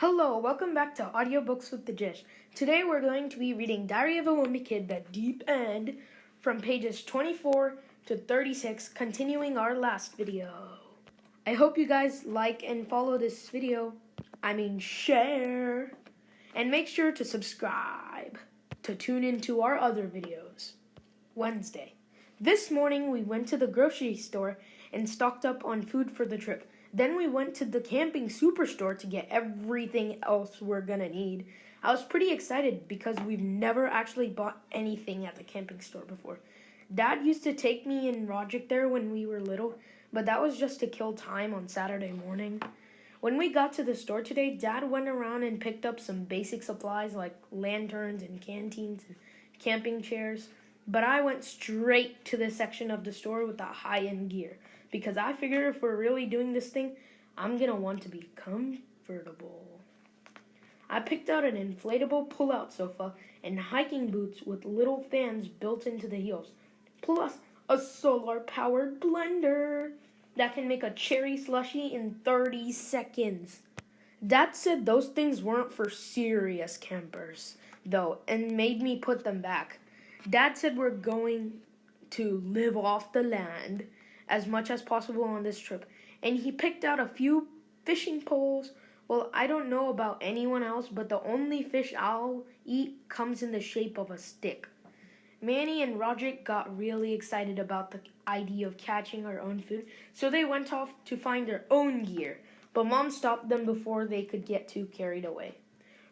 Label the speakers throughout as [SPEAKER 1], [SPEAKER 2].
[SPEAKER 1] Hello, welcome back to Audiobooks with the Jish. Today we're going to be reading Diary of a Wimpy Kid, the deep end, from pages 24 to 36, continuing our last video. I hope you guys like and follow this video. Share. And make sure to subscribe to tune into our other videos. Wednesday. This morning we went to the grocery store and stocked up on food for the trip. Then we went to the camping superstore to get everything else we're gonna need. I was pretty excited because we've never actually bought anything at the camping store before. Dad used to take me and Roger there when we were little, but that was just to kill time on Saturday morning. When we got to the store today, Dad went around and picked up some basic supplies like lanterns and canteens and camping chairs. But I went straight to the section of the store with the high-end gear because I figure if we're really doing this thing, I'm going to want to be comfortable. I picked out an inflatable pull-out sofa and hiking boots with little fans built into the heels, plus a solar-powered blender that can make a cherry slushie in 30 seconds. Dad said those things weren't for serious campers, though, and made me put them back. Dad said we're going to live off the land as much as possible on this trip, and he picked out a few fishing poles. Well, I don't know about anyone else, but the only fish I'll eat comes in the shape of a stick. Manny and Roderick got really excited about the idea of catching our own food, so they went off to find their own gear, but Mom stopped them before they could get too carried away.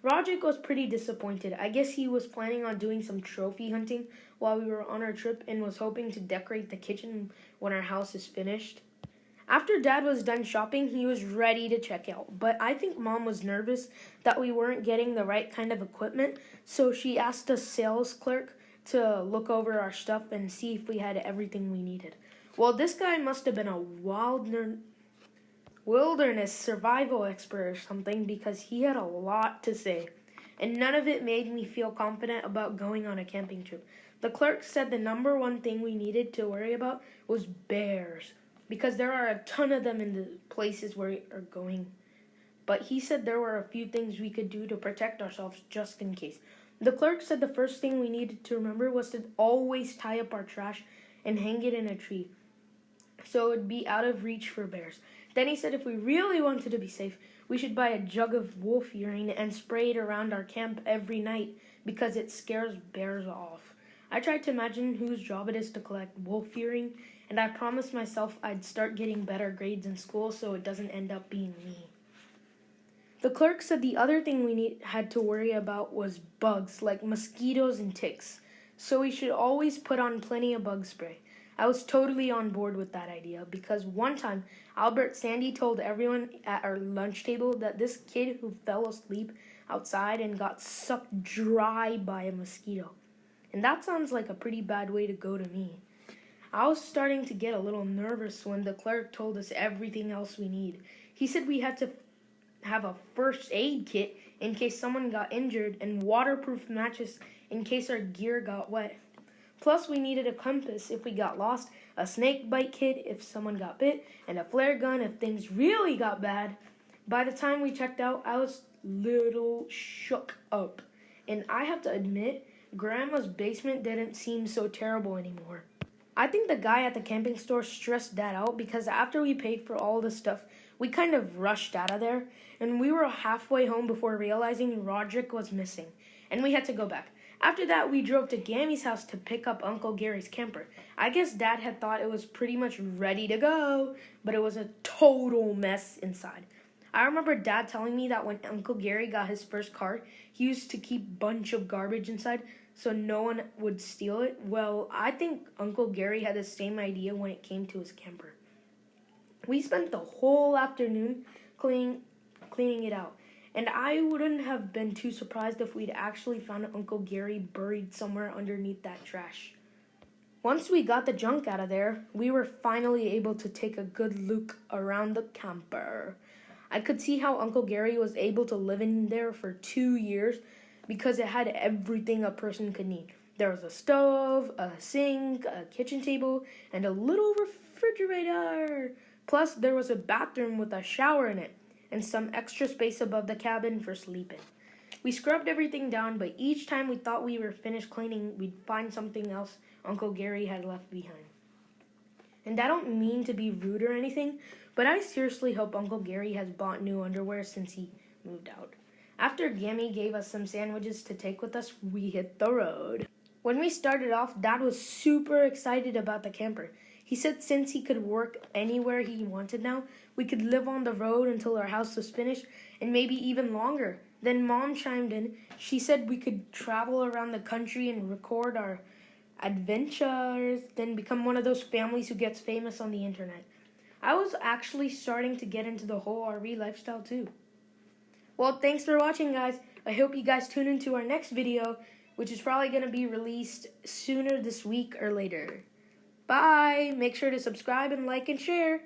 [SPEAKER 1] Roderick was pretty disappointed. I guess he was planning on doing some trophy hunting while we were on our trip and was hoping to decorate the kitchen when our house is finished. After Dad was done shopping, he was ready to check out, but I think Mom was nervous that we weren't getting the right kind of equipment, so she asked the sales clerk to look over our stuff and see if we had everything we needed. Well, this guy must have been a wilderness survival expert or something because he had a lot to say, and none of it made me feel confident about going on a camping trip. The clerk said the number one thing we needed to worry about was bears because there are a ton of them in the places where we are going. But he said there were a few things we could do to protect ourselves just in case. The clerk said the first thing we needed to remember was to always tie up our trash and hang it in a tree so it would be out of reach for bears. Then he said if we really wanted to be safe, we should buy a jug of wolf urine and spray it around our camp every night because it scares bears off. I tried to imagine whose job it is to collect wolf urine, and I promised myself I'd start getting better grades in school so it doesn't end up being me. The clerk said the other thing we had to worry about was bugs, like mosquitoes and ticks, so we should always put on plenty of bug spray. I was totally on board with that idea because one time Albert Sandy told everyone at our lunch table that this kid who fell asleep outside and got sucked dry by a mosquito. And that sounds like a pretty bad way to go to me. I was starting to get a little nervous when the clerk told us everything else we need. He said we had to have a first aid kit in case someone got injured and waterproof matches in case our gear got wet. Plus, we needed a compass if we got lost, a snake bite kit if someone got bit, and a flare gun if things really got bad. By the time we checked out, I was little shook up. And I have to admit, Grandma's basement didn't seem so terrible anymore. I think the guy at the camping store stressed Dad out because after we paid for all the stuff, we kind of rushed out of there, and we were halfway home before realizing Roderick was missing, and we had to go back. After that, we drove to Gammy's house to pick up Uncle Gary's camper. I guess Dad had thought it was pretty much ready to go, but it was a total mess inside. I remember Dad telling me that when Uncle Gary got his first car, he used to keep a bunch of garbage inside so no one would steal it. Well, I think Uncle Gary had the same idea when it came to his camper. We spent the whole afternoon cleaning it out. And I wouldn't have been too surprised if we'd actually found Uncle Gary buried somewhere underneath that trash. Once we got the junk out of there, we were finally able to take a good look around the camper. I could see how Uncle Gary was able to live in there for 2 years because it had everything a person could need. There was a stove, a sink, a kitchen table, and a little refrigerator. Plus, there was a bathroom with a shower in it. and some extra space above the cabin for sleeping. We scrubbed everything down, but each time we thought we were finished cleaning, we'd find something else Uncle Gary had left behind. And I don't mean to be rude or anything, but I seriously hope Uncle Gary has bought new underwear since he moved out. After Gammy gave us some sandwiches to take with us, we hit the road. When we started off, Dad was super excited about the camper. He said since he could work anywhere he wanted now, we could live on the road until our house was finished, and maybe even longer. Then Mom chimed in. She said we could travel around the country and record our adventures, then become one of those families who gets famous on the internet. I was actually starting to get into the whole RV lifestyle too. Well, thanks for watching, guys. I hope you guys tune into our next video, which is probably going to be released sooner this week or later. Bye! Make sure to subscribe and like and share.